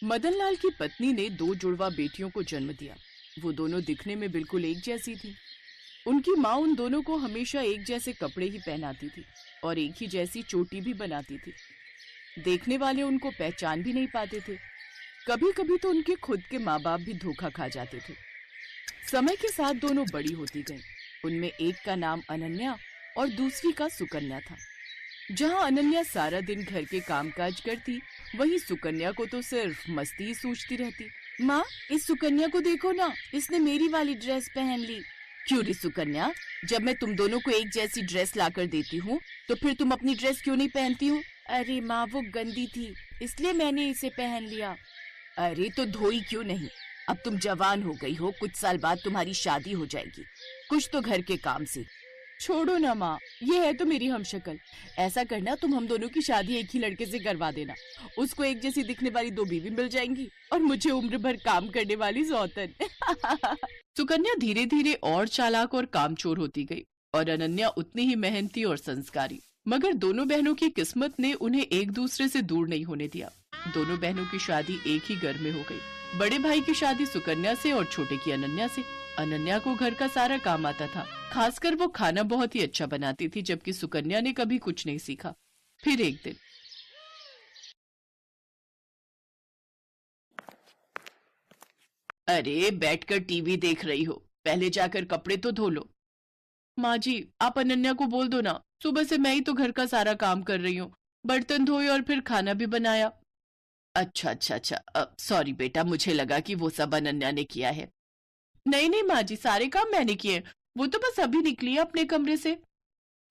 मदनलाल की पत्नी ने दो जुड़वा बेटियों को जन्म दिया। वो दोनों दिखने में बिल्कुल एक जैसी थी। उनकी माँ उन दोनों को हमेशा एक जैसे कपड़े ही पहनाती थी और एक ही जैसी चोटी भी बनाती थी। देखने वाले उनको पहचान भी नहीं पाते थे। कभी कभी तो उनके खुद के माँ बाप भी धोखा खा जाते थे। समय के साथ दोनों बड़ी होती गईं। उनमें एक का नाम अनन्या और दूसरी का सुकन्या था। जहाँ अनन्या सारा दिन घर के कामकाज करती, वहीं सुकन्या को तो सिर्फ मस्ती ही सूझती रहती। माँ, इस सुकन्या को देखो ना, इसने मेरी वाली ड्रेस पहन ली। क्यों रे सुकन्या, जब मैं तुम दोनों को एक जैसी ड्रेस लाकर देती हूँ तो फिर तुम अपनी ड्रेस क्यों नहीं पहनती हो? अरे माँ, वो गंदी थी इसलिए मैंने इसे पहन लिया। अरे तो धोई क्यों नहीं? अब तुम जवान हो गई हो, कुछ साल बाद तुम्हारी शादी हो जाएगी। कुछ तो घर के काम से। छोड़ो ना माँ, ये है तो मेरी हमशक्ल। ऐसा करना, तुम हम दोनों की शादी एक ही लड़के से करवा देना। उसको एक जैसी दिखने वाली दो बीवी मिल जाएंगी और मुझे उम्र भर काम करने वाली सौतन। सुकन्या धीरे धीरे और चालाक और कामचोर होती गई और अनन्या उतनी ही मेहनती और संस्कारी। मगर दोनों बहनों की किस्मत ने उन्हें एक दूसरे से दूर नहीं होने दिया। दोनों बहनों की शादी एक ही घर में हो गई। बड़े भाई की शादी सुकन्या से और छोटे की अनन्या से। अनन्या को घर का सारा काम आता था, खासकर वो खाना बहुत ही अच्छा बनाती थी, जबकि सुकन्या ने कभी कुछ नहीं सीखा। फिर एक दिन, अरे बैठकर टीवी देख रही हो, पहले जाकर कपड़े तो धो लो। माँ जी, आप अनन्या को बोल दो ना, सुबह से मैं ही तो घर का सारा काम कर रही हूँ, बर्तन धोए और फिर खाना भी बनाया। अच्छा अच्छा अच्छा, सॉरी बेटा, मुझे लगा कि वो सब अनन्या ने किया है। नहीं नहीं माँ जी, सारे काम मैंने किए, वो तो बस अभी निकली है अपने कमरे से।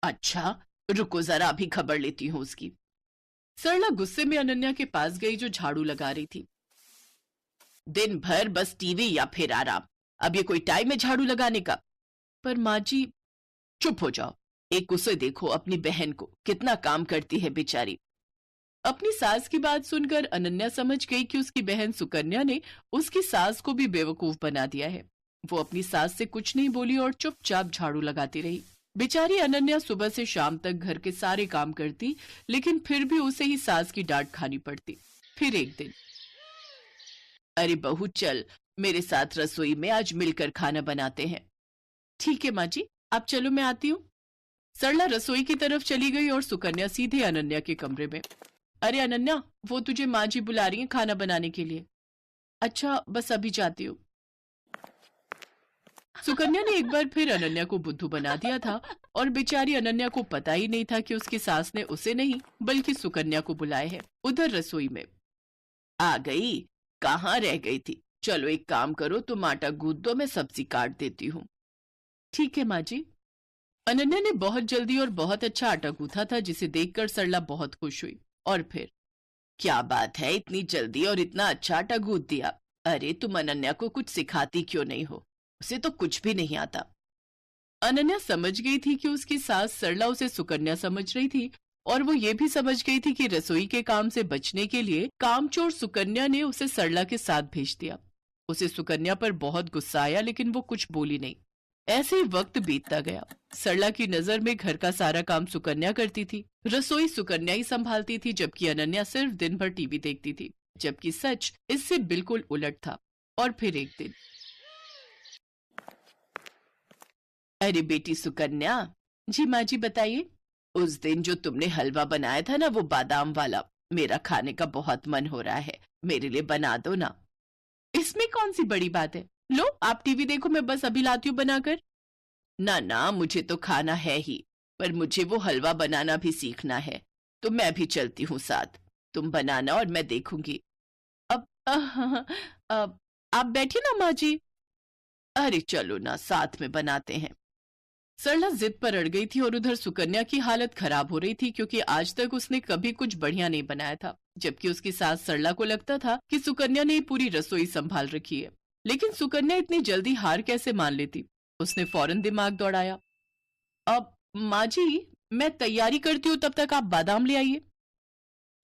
अच्छा, रुको जरा अभी खबर लेती हूँ उसकी। सरला गुस्से में अनन्या के पास गई जो झाड़ू लगा रही थी। दिन भर बस टीवी या फिर आराम, अब ये कोई टाइम है झाड़ू लगाने का? पर माँ जी। चुप हो जाओ, एक उसे देखो, अपनी बहन को, कितना काम करती है बेचारी। अपनी सास की बात सुनकर अनन्या समझ गई कि उसकी बहन सुकन्या ने उसकी सास को भी बेवकूफ बना दिया है। वो अपनी सास से कुछ नहीं बोली और चुपचाप झाड़ू लगाती रही। बेचारी अनन्या सुबह से शाम तक घर के सारे काम करती, लेकिन फिर भी उसे ही सास की डांट खानी पड़ती। फिर एक दिन, अरे बहू चल, मेरे साथ रसोई में आज मिलकर खाना बनाते हैं। ठीक है माँ जी, आप चलो, मैं आती हूँ। सरला रसोई की तरफ चली गई और सुकन्या सीधे अनन्या के कमरे में। अरे अनन्या, वो तुझे माँ जी बुला रही है खाना बनाने के लिए। अच्छा, बस अभी जाती हूँ। सुकन्या ने एक बार फिर अनन्या को बुद्धू बना दिया था और बेचारी अनन्या को पता ही नहीं था कि उसकी सास ने उसे नहीं बल्कि सुकन्या को बुलाया है। उधर रसोई में, आ गई, कहाँ रह गई थी? चलो एक काम करो, तुम आटा गूंथ दो, मैं सब्जी काट देती हूँ। ठीक है माँ जी। अनन्या ने बहुत जल्दी और बहुत अच्छा आटा गूंथा था, जिसे देखकर सरला बहुत खुश हुई। और फिर, क्या बात है, इतनी जल्दी और इतना अच्छा आटा गूंथ दिया। अरे तुम अनन्या को कुछ सिखाती क्यों नहीं हो? उसे तो कुछ भी नहीं आता। अनन्या समझ गई थी कि उसकी सास सरला उसे सुकन्या समझ रही थी और वो ये भी समझ गई थी कि रसोई के काम से बचने के लिए कामचोर सुकन्या ने उसे सरला के साथ भेज दिया। उसे सुकन्या पर बहुत गुस्सा आया, लेकिन वो कुछ बोली नहीं। ऐसे ही वक्त बीतता गया। सरला की नजर में घर का सारा काम सुकन्या करती थी, रसोई सुकन्या ही संभालती थी, जबकि अनन्या सिर्फ दिन भर टीवी देखती थी। जबकि सच इससे बिल्कुल उलट था। और फिर एक दिन, अरे बेटी सुकन्या। जी माँ जी, बताइए। उस दिन जो तुमने हलवा बनाया था ना, वो बादाम वाला, मेरा खाने का बहुत मन हो रहा है, मेरे लिए बना दो ना। इसमें कौन सी बड़ी बात है, लो आप टीवी देखो, मैं बस अभी लाती हूँ बनाकर। ना ना, मुझे तो खाना है ही, पर मुझे वो हलवा बनाना भी सीखना है, तो मैं भी चलती हूँ साथ। तुम बनाना और मैं देखूंगी। अब आप बैठिए ना माँ जी। अरे चलो ना, साथ में बनाते हैं। सरला जिद पर अड़ गई थी और उधर सुकन्या की हालत खराब हो रही थी, क्योंकि आज तक उसने कभी कुछ बढ़िया नहीं बनाया था। जबकि उसकी सास सरला को लगता था कि सुकन्या ने पूरी रसोई संभाल रखी है। लेकिन सुकन्या इतनी जल्दी हार कैसे मान लेती? उसने फौरन दिमाग दौड़ाया। अब माँ जी, मैं तैयारी करती हूँ, तब तक आप बादाम ले आइए।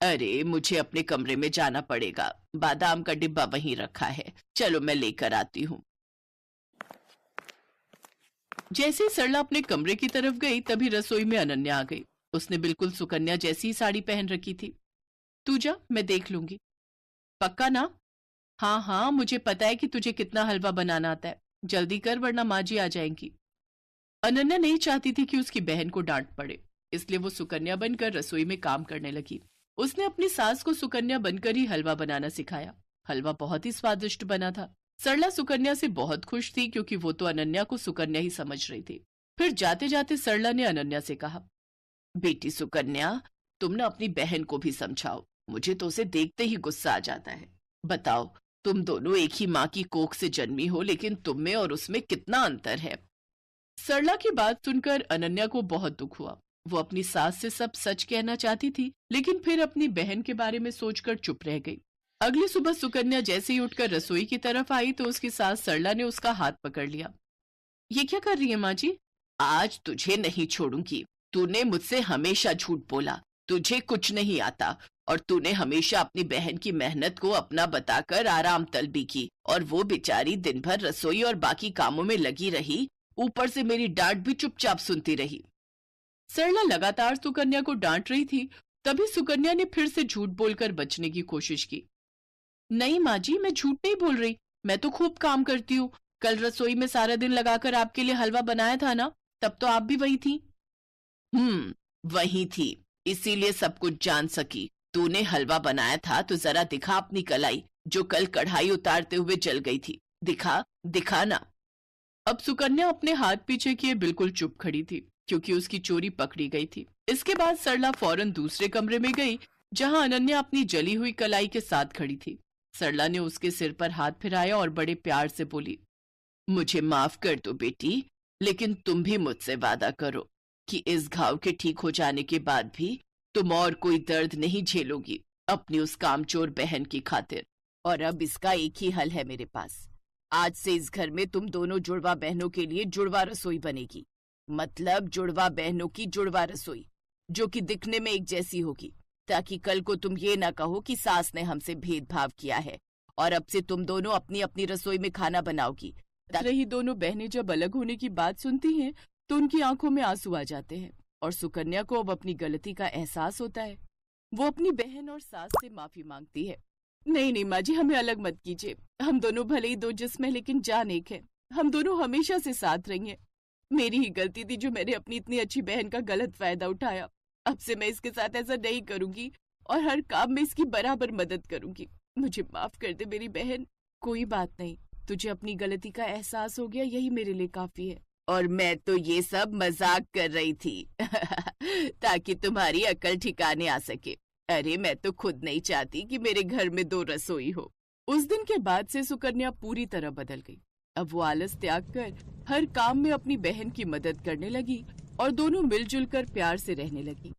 अरे मुझे अपने कमरे में जाना पड़ेगा, बादाम का डिब्बा वहीं रखा है, चलो मैं लेकर आती हूँ। जैसे ही सरला अपने कमरे की तरफ गई, तभी रसोई में अनन्या आ गई। उसने बिल्कुल सुकन्या जैसी ही साड़ी पहन रखी थी। तू जा, मैं देख लूंगी। पक्का ना? हाँ हाँ, मुझे पता है कि तुझे कितना हलवा बनाना आता है। जल्दी कर वरना माँ जी आ जाएंगी। अनन्या नहीं चाहती थी कि उसकी बहन को डांट पड़े, इसलिए वो सुकन्या बनकर रसोई में काम करने लगी। उसने अपनी सास को सुकन्या बनकर ही हलवा बनाना सिखाया। हलवा बहुत ही स्वादिष्ट बना था। सरला सुकन्या से बहुत खुश थी क्योंकि वो तो अनन्या को सुकन्या ही समझ रही थी। फिर जाते जाते सरला ने अनन्या से कहा, बेटी सुकन्या, तुम ना अपनी बहन को भी समझाओ। मुझे तो उसे देखते ही गुस्सा आ जाता है। बताओ, तुम दोनों एक ही माँ की कोख से जन्मी हो, लेकिन तुम में और उसमें कितना अंतर है। सरला की बात सुनकर अनन्या को बहुत दुख हुआ। वो अपनी सास से सब सच कहना चाहती थी, लेकिन फिर अपनी बहन के बारे में सोचकर चुप रह गई। अगली सुबह सुकन्या जैसे ही उठकर रसोई की तरफ आई तो उसकी सास सरला ने उसका हाथ पकड़ लिया। ये क्या कर रही है माँ जी? आज तुझे नहीं छोड़ूंगी। तूने मुझसे हमेशा झूठ बोला, तुझे कुछ नहीं आता, और तूने हमेशा अपनी बहन की मेहनत को अपना बताकर आराम तलबी की, और वो बेचारी दिन भर रसोई और बाकी कामों में लगी रही, ऊपर से मेरी डांट भी चुपचाप सुनती रही। सरला लगातार सुकन्या को डांट रही थी। तभी सुकन्या ने फिर से झूठ बोलकर बचने की कोशिश की। नहीं माँ जी, मैं झूठ नहीं बोल रही। मैं तो खूब काम करती हूँ। कल रसोई में सारा दिन लगाकर आपके लिए हलवा बनाया था ना, तब तो आप भी वही थी। वही थी, इसीलिए सब कुछ जान सकी। तूने हलवा बनाया था तो जरा दिखा अपनी कलाई, जो कल कढ़ाई उतारते हुए जल गई थी। दिखा, दिखा ना। अब सुकन्या अपने हाथ पीछे किए बिल्कुल चुप खड़ी थी, क्योंकि उसकी चोरी पकड़ी गई थी। इसके बाद सरला फौरन दूसरे कमरे में गई, जहां अनन्या अपनी जली हुई कलाई के साथ खड़ी थी। सरला ने उसके सिर पर हाथ फिराया और बड़े प्यार से बोली, मुझे माफ कर दो बेटी, लेकिन तुम भी मुझसे वादा करो कि इस घाव के ठीक हो जाने के बाद भी तुम और कोई दर्द नहीं झेलोगी अपनी उस कामचोर बहन की खातिर। और अब इसका एक ही हल है मेरे पास। आज से इस घर में तुम दोनों जुड़वा बहनों के लिए जुड़वा रसोई बनेगी। मतलब जुड़वा बहनों की जुड़वा रसोई, जो कि दिखने में एक जैसी होगी, ताकि कल को तुम ये ना कहो कि सास ने हमसे भेदभाव किया है। और अब से तुम दोनों अपनी अपनी रसोई में खाना बनाओगी। रही दोनों बहनें जब अलग होने की बात सुनती हैं तो उनकी आंखों में आंसू आ जाते हैं, और सुकन्या को अब अपनी गलती का एहसास होता है। वो अपनी बहन और सास से माफी मांगती है। नहीं नहीं माँ जी, हमें अलग मत कीजिए। हम दोनों भले ही दो जिस्म है, लेकिन जान एक है। हम दोनों हमेशा से साथ रही हैं। मेरी ही गलती थी जो मैंने अपनी इतनी अच्छी बहन का गलत फायदा उठाया। अब से मैं इसके साथ ऐसा नहीं करूंगी और हर काम में इसकी बराबर मदद करूंगी। मुझे माफ कर दे मेरी बहन। कोई बात नहीं, तुझे अपनी गलती का एहसास हो गया, यही मेरे लिए काफी है। और मैं तो ये सब मजाक कर रही थी ताकि तुम्हारी अकल ठिकाने आ सके। अरे मैं तो खुद नहीं चाहती कि मेरे घर में दो रसोई हो। उस दिन के बाद से सुकन्या पूरी तरह बदल गई। अब वो आलस त्याग कर हर काम में अपनी बहन की मदद करने लगी और दोनों मिलजुल कर प्यार से रहने लगी।